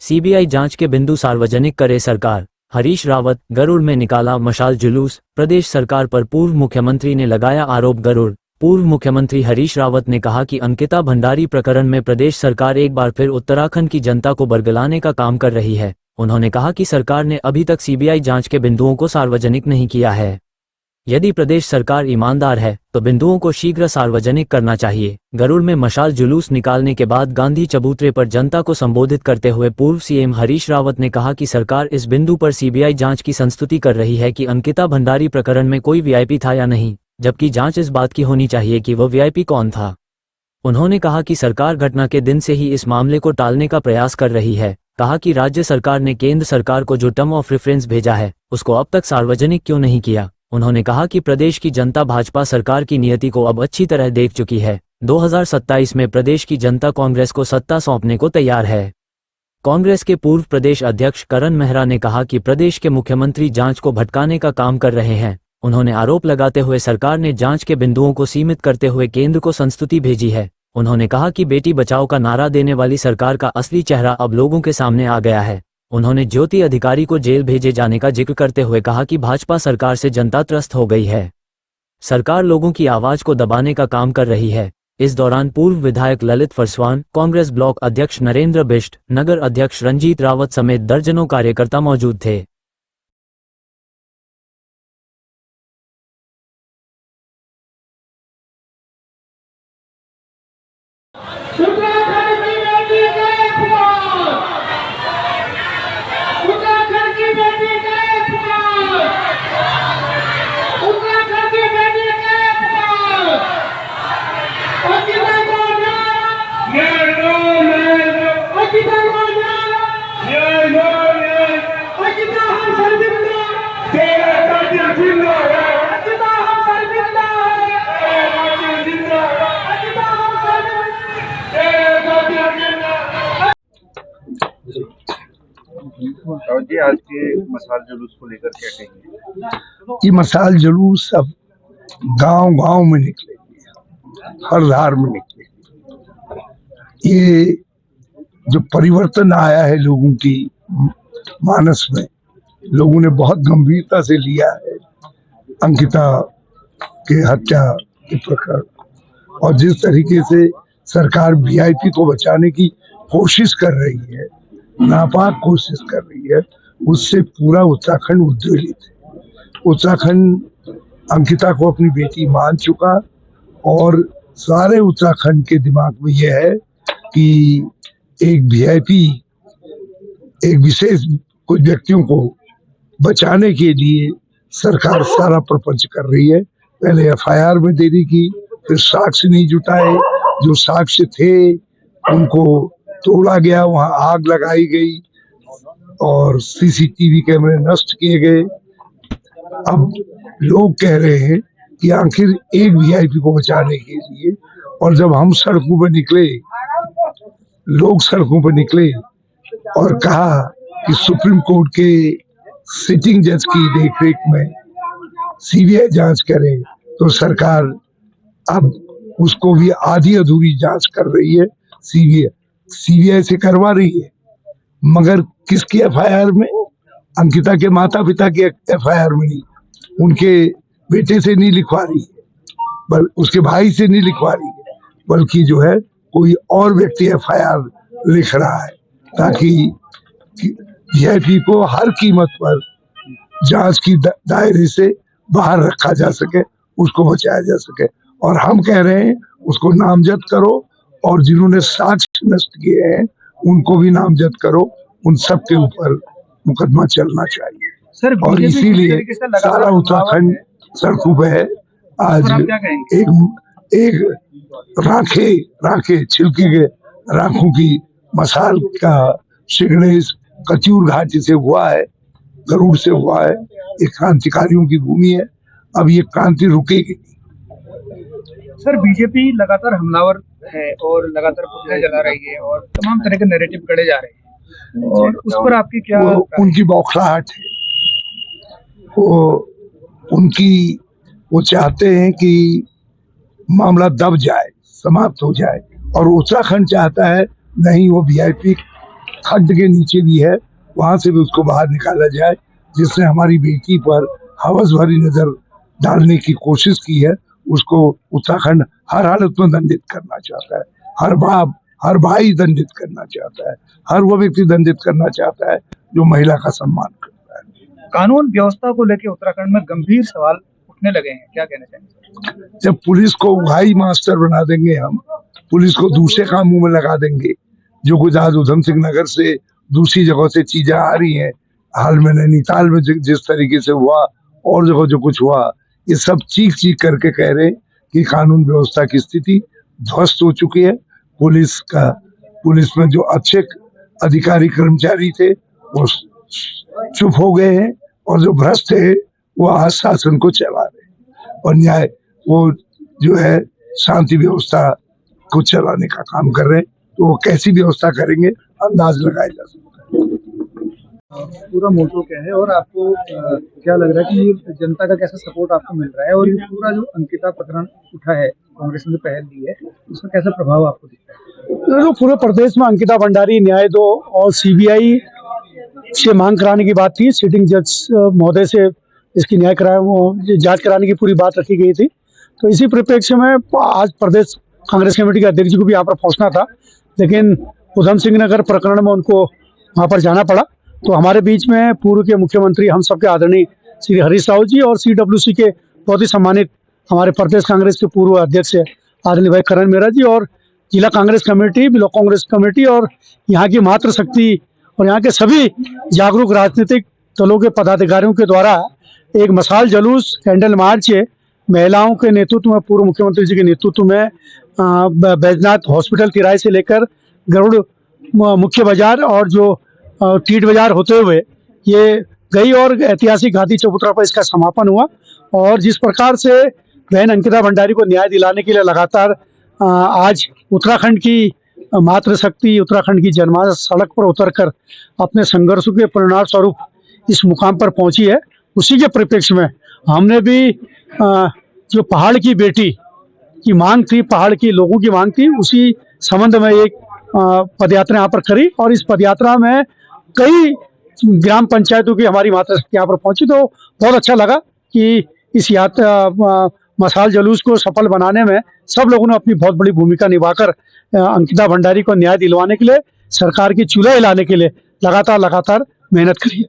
CBI जांच के बिंदु सार्वजनिक करे सरकार। हरीश रावत। गरुड़ में निकाला मशाल जुलूस, प्रदेश सरकार पर पूर्व मुख्यमंत्री ने लगाया आरोप। गरुड़। पूर्व मुख्यमंत्री हरीश रावत ने कहा कि अंकिता भंडारी प्रकरण में प्रदेश सरकार एक बार फिर उत्तराखंड की जनता को बरगलाने का काम कर रही है। उन्होंने कहा कि सरकार ने अभी तक सीबीआई जांच के बिंदुओं को सार्वजनिक नहीं किया है। यदि प्रदेश सरकार ईमानदार है तो बिंदुओं को शीघ्र सार्वजनिक करना चाहिए। गरुड़ में मशाल जुलूस निकालने के बाद गांधी चबूतरे पर जनता को संबोधित करते हुए पूर्व सीएम हरीश रावत ने कहा कि सरकार इस बिंदु पर सीबीआई जांच की संस्तुति कर रही है कि अंकिता भंडारी प्रकरण में कोई वीआईपी था या नहीं, जबकि जांच इस बात की होनी चाहिए कि वह वीआईपी कौन था। उन्होंने कहा कि सरकार घटना के दिन से ही इस मामले को टालने का प्रयास कर रही है। कहा कि राज्य सरकार ने केंद्र सरकार को जो टर्म ऑफ रेफरेंस भेजा है उसको अब तक सार्वजनिक क्यों नहीं किया। उन्होंने कहा कि प्रदेश की जनता भाजपा सरकार की नीयति को अब अच्छी तरह देख चुकी है। 2027 में प्रदेश की जनता कांग्रेस को सत्ता सौंपने को तैयार है। कांग्रेस के पूर्व प्रदेश अध्यक्ष करण मेहरा ने कहा कि प्रदेश के मुख्यमंत्री जांच को भटकाने का काम कर रहे हैं। उन्होंने आरोप लगाते हुए सरकार ने जांच के बिंदुओं को सीमित करते हुए केंद्र को संस्तुति भेजी है। उन्होंने कहा कि बेटी बचाओ का नारा देने वाली सरकार का असली चेहरा अब लोगों के सामने आ गया है। उन्होंने ज्योति अधिकारी को जेल भेजे जाने का जिक्र करते हुए कहा कि भाजपा सरकार से जनता त्रस्त हो गई है। सरकार लोगों की आवाज को दबाने का काम कर रही है। इस दौरान पूर्व विधायक ललित फरसवान, कांग्रेस ब्लॉक अध्यक्ष नरेंद्र बिष्ट, नगर अध्यक्ष रंजीत रावत समेत दर्जनों कार्यकर्ता मौजूद थे। जी, आज के मशाल जुलूस को लेकर क्या कहेंगे? ये मशाल जुलूस अब गांव-गांव में निकलेगी, हर धार में निकलेगी। ये जो परिवर्तन आया है लोगों की मानस में, लोगों ने बहुत गंभीरता से लिया है अंकिता के हत्या के प्रकरण, और जिस तरीके से सरकार वीआईपी को बचाने की कोशिश कर रही है, नापाक कोशिश कर रही है, उससे पूरा उत्तराखंड उद्वेलित है। उत्तराखंड अंकिता को अपनी बेटी मान चुका और सारे उत्तराखंड के दिमाग में यह है कि एक वीआईपी, एक विशेष कुछ व्यक्तियों को बचाने के लिए सरकार सारा प्रपंच कर रही है। पहले एफआईआर में देरी की, फिर साक्ष्य नहीं जुटाए, जो साक्ष्य थे उनको तोड़ा गया, वहां आग लगाई गई और सीसीटीवी कैमरे नष्ट किए गए। अब लोग कह रहे हैं कि आखिर एक वीआईपी को बचाने के लिए, और जब हम सड़कों पर निकले, लोग सड़कों पर निकले और कहा कि सुप्रीम कोर्ट के सिटिंग जज की देखरेख में सीबीआई जांच करे, तो सरकार अब उसको भी आधी अधूरी जांच कर रही है। सीबीआई से करवा रही है, मगर किसकी एफआईआर में? अंकिता के माता पिता की एफआईआर में नहीं, उनके बेटे से नहीं लिखवा रही है, उसके भाई से नहीं लिखवा रही है, बल्कि जो है कोई और व्यक्ति एफआईआर लिख रहा है, ताकि वीआईपी को हर कीमत पर जांच की दायरे से बाहर रखा जा सके, उसको बचाया जा सके। और हम कह रहे हैं उसको नामजद करो, और जिन्होंने साक्ष्य नष्ट किए हैं उनको भी नामजद करो। उन सब के ऊपर मुकदमा चलना चाहिए सर, और इसीलिए सारा उत्तराखंड सड़कों पे है। आज एक राखे छिलके के राखों की मशाल का सिग्नेस कचूर घाटी से हुआ है, गरुड़ से हुआ है। ये क्रांतिकारियों की भूमि है, अब ये क्रांति रुकेगी। सर, बीजेपी लगातार हमलावर है और लगातार पुतले जला रही है और तमाम तरह के नैरेटिव गढ़े जा रहे हैं, और उस पर आपकी क्या? उनकी बौखलाहट है, वो चाहते हैं कि मामला दब जाए, समाप्त हो जाए, और उत्तराखंड चाहता है नहीं, वो वीआईपी खड्ड के नीचे भी है, वहां से भी उसको बाहर निकाला जाए। जिसने हमारी बेटी पर हवस भरी नजर डालने की कोशिश की है, उसको उत्तराखंड हर हालत में दंडित करना चाहता है। हर बाप, हर भाई दंडित करना चाहता है। हर वो व्यक्ति दंडित करना चाहता है जो महिला का सम्मान करता है। कानून व्यवस्था को लेकर उत्तराखंड में गंभीर सवाल उठने लगे हैं, क्या कहना चाहेंगे? जब पुलिस को उघाई मास्टर बना देंगे हम, पुलिस को दूसरे कामों में लगा देंगे, जो कुछ आज उधम सिंह नगर से दूसरी जगह से चीजें आ रही हैं, हाल में नैनीताल में जिस तरीके से हुआ और जगह जो कुछ हुआ, ये सब चीख चीख करके कह रहे हैं कि कानून व्यवस्था की स्थिति ध्वस्त हो चुकी है। पुलिस में जो अच्छे अधिकारी कर्मचारी थे वो चुप हो गए हैं, और जो भ्रष्ट है वो आज शासन को चला रहे हैं, और न्याय वो जो है शांति व्यवस्था को चलाने का काम कर रहे हैं। तो वो कैसी व्यवस्था करेंगे अंदाज लगाया जा सकता है। पूरा मोटो क्या है और आपको क्या लग रहा है कि ये जनता का कैसा सपोर्ट आपको मिल रहा है, और ये पूरा जो अंकिता प्रकरण उठा है, कांग्रेस ने जो पहल दी है, उसका कैसा प्रभाव आपको दिखता है? तो पूरे प्रदेश में अंकिता भंडारी न्याय दो और सीबीआई से मांग कराने की बात थी, सिटिंग जज महोदय से इसकी जांच कराने की पूरी बात रखी गई थी। तो इसी परिप्रेक्ष्य में आज प्रदेश कांग्रेस कमेटी के अध्यक्ष जी को भी यहाँ पर पहुंचना था, लेकिन उधम सिंह नगर प्रकरण में उनको वहाँ पर जाना पड़ा। तो हमारे बीच में पूर्व के मुख्यमंत्री, हम सबके आदरणीय श्री हरीश रावत जी, और CWC के बहुत ही सम्मानित हमारे प्रदेश कांग्रेस के पूर्व अध्यक्ष आदरणीय भाई करण मेहरा जी, और जिला Congress committee, block Congress committee और यहाँ की मातृशक्ति और यहाँ के सभी जागरूक राजनीतिक दलों के पदाधिकारियों के द्वारा एक मशाल जुलूस, कैंडल मार्च महिलाओं के नेतृत्व में, पूर्व मुख्यमंत्री जी के नेतृत्व में बैजनाथ हॉस्पिटल किराए से लेकर गरुड़ मुख्य बाजार और जो टीट बाजार होते हुए ये गई, और ऐतिहासिक गांधी चबूतरा पर इसका समापन हुआ। और जिस प्रकार से बहन अंकिता भंडारी को न्याय दिलाने के लिए लगातार आज उत्तराखंड की मातृशक्ति, उत्तराखंड की जनमानस सड़क पर उतरकर अपने संघर्षों के परिणाम स्वरूप इस मुकाम पर पहुंची है, उसी के परिप्रेक्ष्य में हमने भी जो पहाड़ की बेटी की मांग थी, पहाड़ की लोगों की मांग थी, उसी संबंध में एक पदयात्रा यहाँ पर करी, और इस पदयात्रा में कई ग्राम पंचायतों की हमारी मातृशक्ति यहाँ पर पहुंची। तो बहुत अच्छा लगा कि इस यात्रा मशाल जुलूस को सफल बनाने में सब लोगों ने अपनी बहुत बड़ी भूमिका निभाकर अंकिता भंडारी को न्याय दिलवाने के लिए, सरकार की चूल्हा हिलाने के लिए लगातार मेहनत करी है।